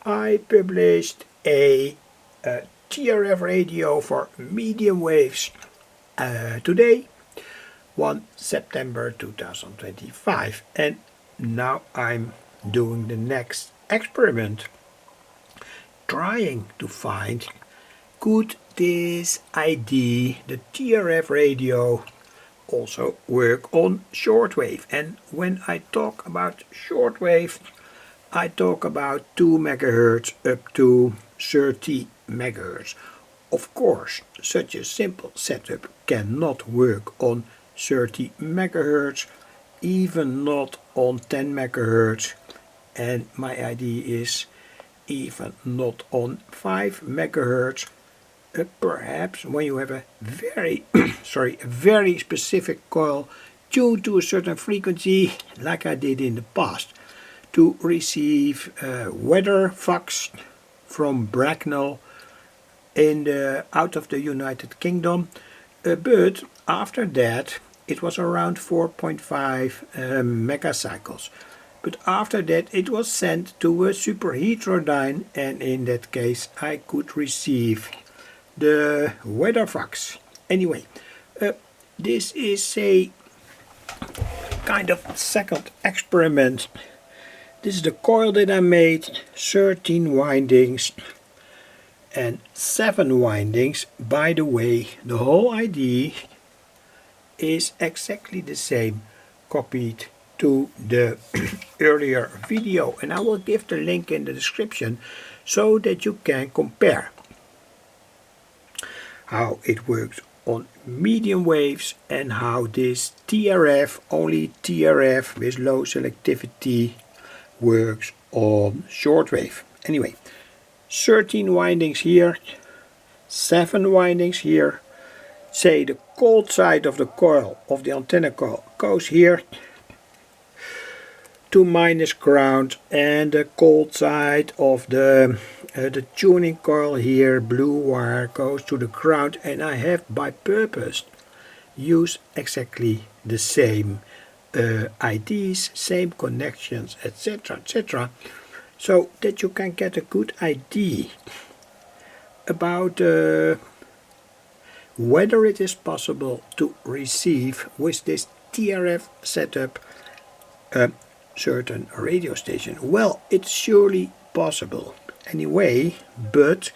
I published a TRF radio for medium waves today, 1 September 2025, and now I'm doing the next experiment, trying to find could this ID, the TRF radio, also work on shortwave. And when I talk about shortwave, I talk about 2 MHz up to 30 MHz. Of course, such a simple setup cannot work on 30 MHz, even not on 10 MHz, and my idea is even not on 5 MHz. Perhaps when you have a very very specific coil tuned to a certain frequency, like I did in the past, to receive weather fox from Bracknell out of the United Kingdom, but after that it was around 4.5 megacycles. But after that it was sent to a superheterodyne, and in that case I could receive the weather fox. Anyway, this is a kind of second experiment. This is the coil that I made, 13 windings and 7 windings. By the way, the whole idea is exactly the same, copied to the earlier video, and I will give the link in the description so that you can compare how it works on medium waves and how this TRF, only TRF with low selectivity, works on shortwave. Anyway, 13 windings here, 7 windings here. Say the cold side of the coil, of the antenna coil, goes here to minus ground, and the cold side of the tuning coil here, blue wire, goes to the ground, and I have by purpose used exactly the same IDs, same connections, etc., so that you can get a good idea about whether it is possible to receive with this TRF setup a certain radio station. Well, it's surely possible anyway, but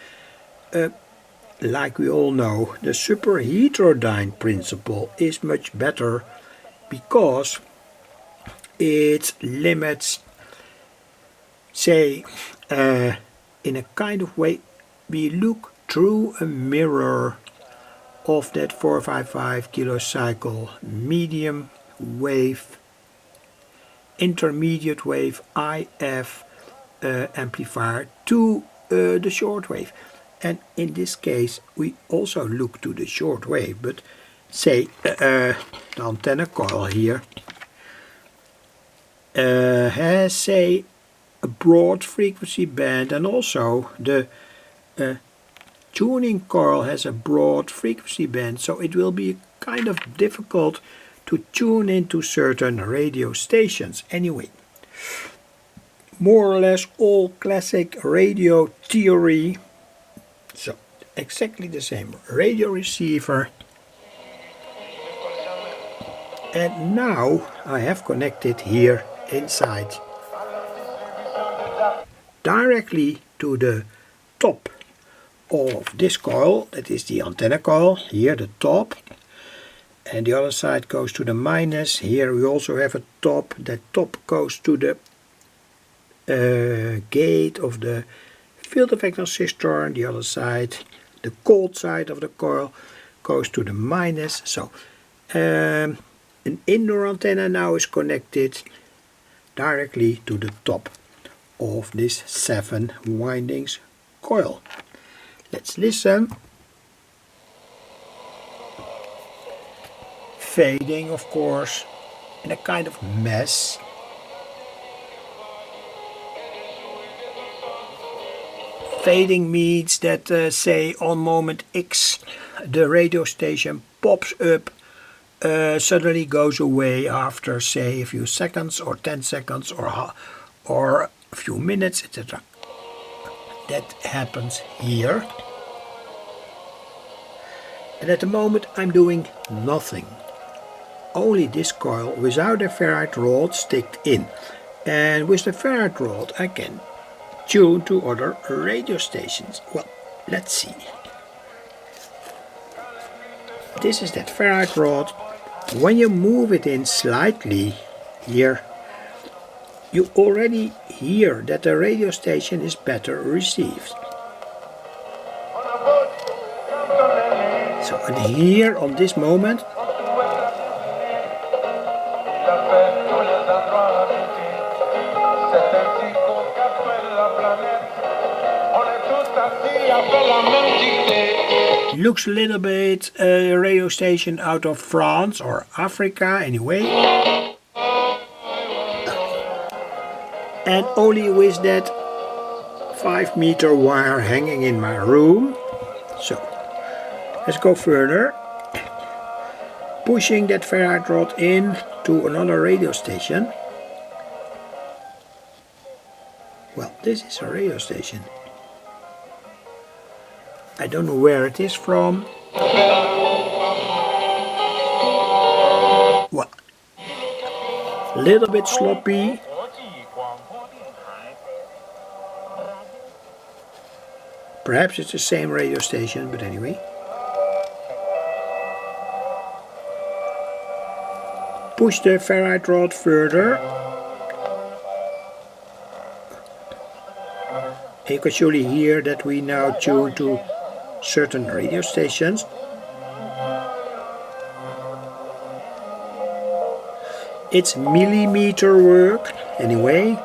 like we all know, the superheterodyne principle is much better because it limits, say, in a kind of way, we look through a mirror of that 455 kilocycle medium wave, intermediate wave IF amplifier to the shortwave. And in this case we also look to the shortwave, but say the antenna coil here has, say, a broad frequency band, and also the tuning coil has a broad frequency band, so it will be kind of difficult to tune into certain radio stations. Anyway, more or less all classic radio theory, so exactly the same radio receiver. And now I have connected here inside directly to the top of this coil, that is the antenna coil, here the top, and the other side goes to the minus. Here we also have a top, that top goes to the gate of the field effect transistor, and the other side, the cold side of the coil, goes to the minus. So an indoor antenna now is connected directly to the top of this 7 windings coil. Let's listen. Fading, of course, in a kind of mess. Fading means that, say, on moment X, the radio station pops up, suddenly goes away after, say, a few seconds or 10 seconds or a few minutes, etc. that happens here. And at the moment I'm doing nothing. Only this coil without a ferrite rod sticked in. And with the ferrite rod I can tune to other radio stations. Well, let's see. This is that ferrite rod. When you move it in slightly here, you already hear that the radio station is better received. So, and here on this moment, looks a little bit a radio station out of France or Africa anyway. And only with that 5-meter wire hanging in my room. So, let's go further. Pushing that ferrite rod in to another radio station. Well, this is a radio station. I don't know where it is from. Well, a little bit sloppy. Perhaps it's the same radio station, but anyway. Push the ferrite rod further. And you can surely hear that we now tune to certain radio stations. It's millimeter work anyway,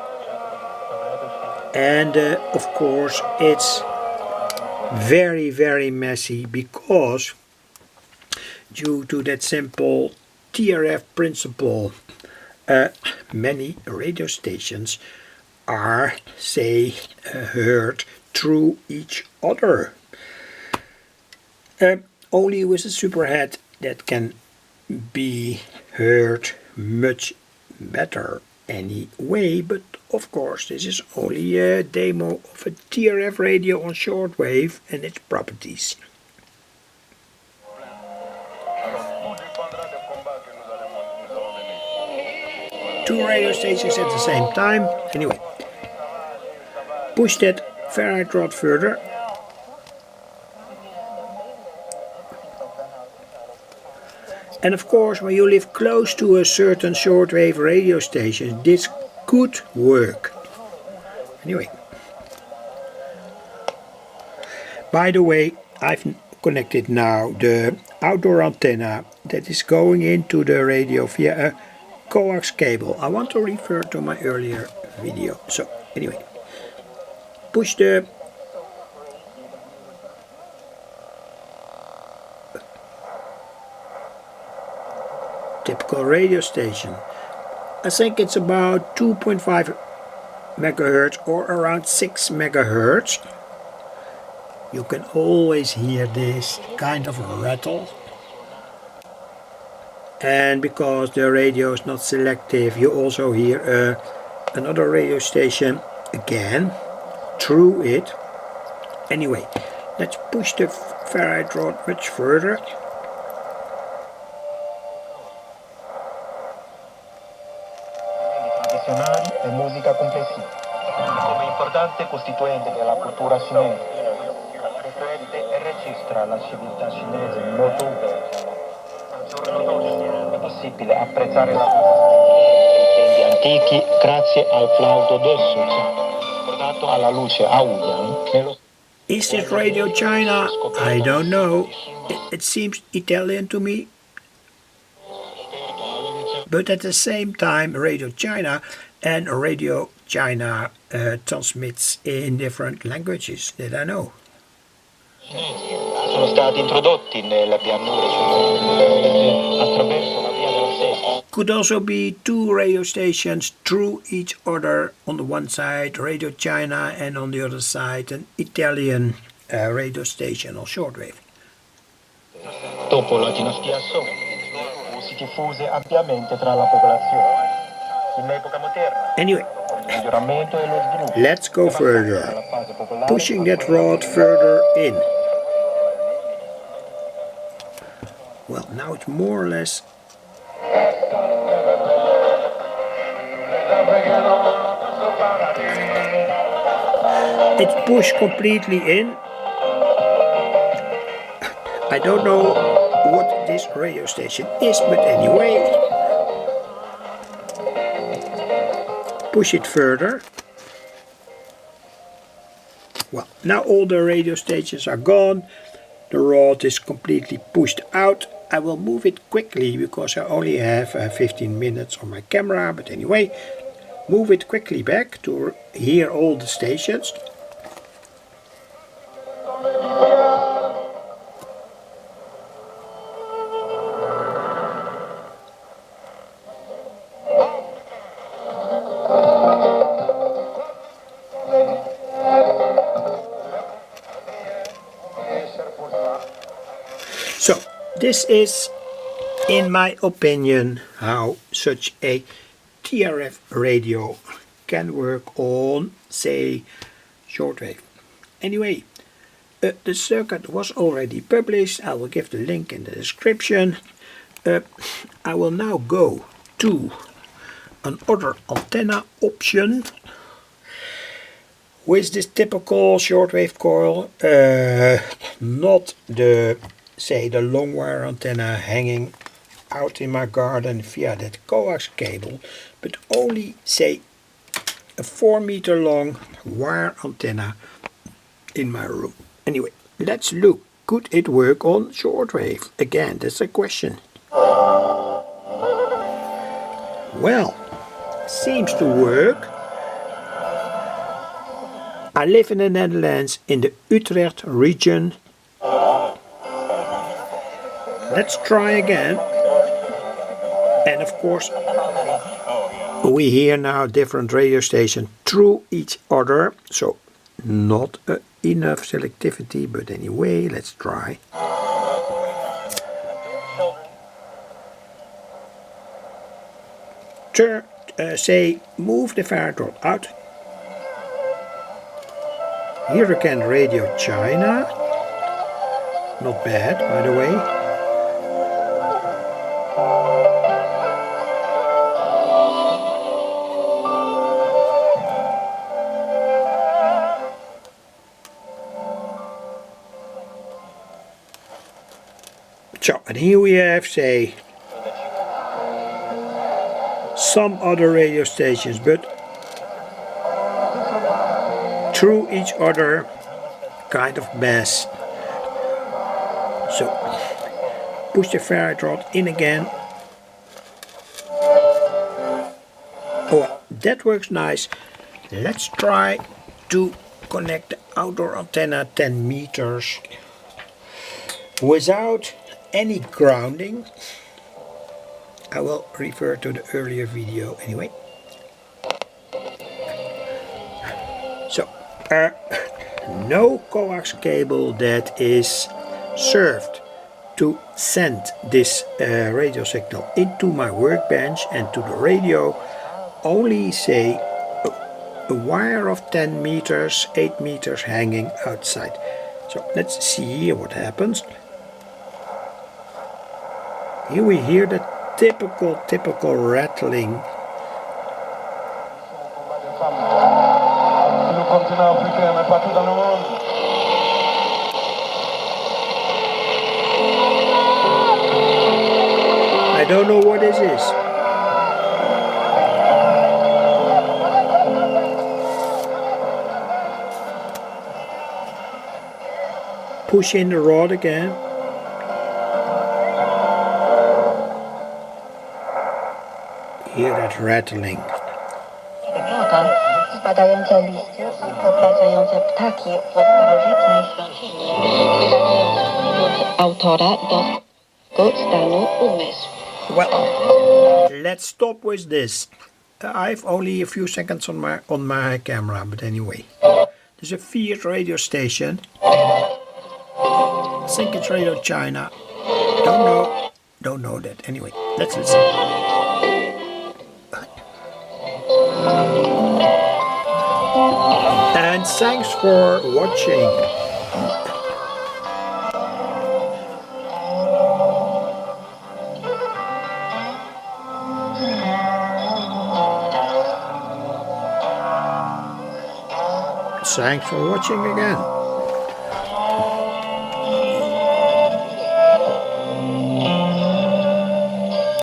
and of course it's very messy because due to that simple TRF principle, many radio stations are, say, heard through each other. Only with a superhead that can be heard much better anyway, but of course this is only a demo of a TRF radio on shortwave and its properties. Two radio stations at the same time. Anyway, push that ferrite rod further. And of course, when you live close to a certain shortwave radio station, this could work. Anyway. By the way, I've connected now the outdoor antenna that is going into the radio via a coax cable. I want to refer to my earlier video. So, anyway. Push the typical radio station. I think it's about 2.5 megahertz or around 6 megahertz. You can always hear this kind of rattle. And because the radio is not selective, you also hear another radio station again through it. Anyway, let's push the ferrite rod much further. E musica complessiva come importante costituente della cultura cinese, riflette e registra la civiltà cinese molto diversa. Al giorno d'oggi è possibile apprezzare la musica dei tempi antichi grazie al flauto d'osso portato alla luce a Wuhan. Is it Radio China? I don't know. It seems Italian to me. But at the same time, Radio China and Radio China transmits in different languages that I know. Sono stati introdotti nelle pianure attraverso la via della seta. Could also be two radio stations through each other. On the one side, Radio China, and on the other side, an Italian radio station on shortwave. Dopo la dinastia Song, si diffuse ampiamente tra la popolazione. In epoca moderna. Anyway, miglioramento e lo sviluppo. Let's go further. Pushing that rod further in. Well, now it's more or less. It's pushed completely in. I don't know what this radio station is, but anyway. Push it further. Well, now all the radio stations are gone. The rod is completely pushed out. I will move it quickly because I only have 15 minutes on my camera, but anyway, move it quickly back to hear all the stations. So, this is, in my opinion, how such a TRF radio can work on, say, shortwave. Anyway, the circuit was already published. I will give the link in the description. I will now go to another antenna option with this typical shortwave coil, not the, say, the long wire antenna hanging out in my garden via that coax cable, but only, say, a 4-meter long wire antenna in my room. Anyway, let's look. Could it work on shortwave? Again, that's a question. Well, seems to work. I live in the Netherlands in the Utrecht region. Let's try again. And of course, we hear now different radio stations through each other, so not enough selectivity, but anyway, let's try. Say, move the fire rod out. Here again, Radio China. Not bad, by the way. So, and here we have, say, some other radio stations, but through each other kind of mess. So, push the ferrite rod in again. Oh, that works nice. Let's try to connect the outdoor antenna 10 meters without any grounding. I will refer to the earlier video anyway. So, no coax cable that is served to send this radio signal into my workbench and to the radio. Only, say, a wire of 10 meters, 8 meters hanging outside. So let's see here what happens. Here we hear the typical rattling. I don't know what this is. Push in the rod again. Hear that rattling. Well, let's stop with this. I've only a few seconds on my camera, but anyway. There's a Fiat radio station. I think it's Radio China. Don't know that. Anyway, let's listen. And thanks for watching. Thanks for watching again.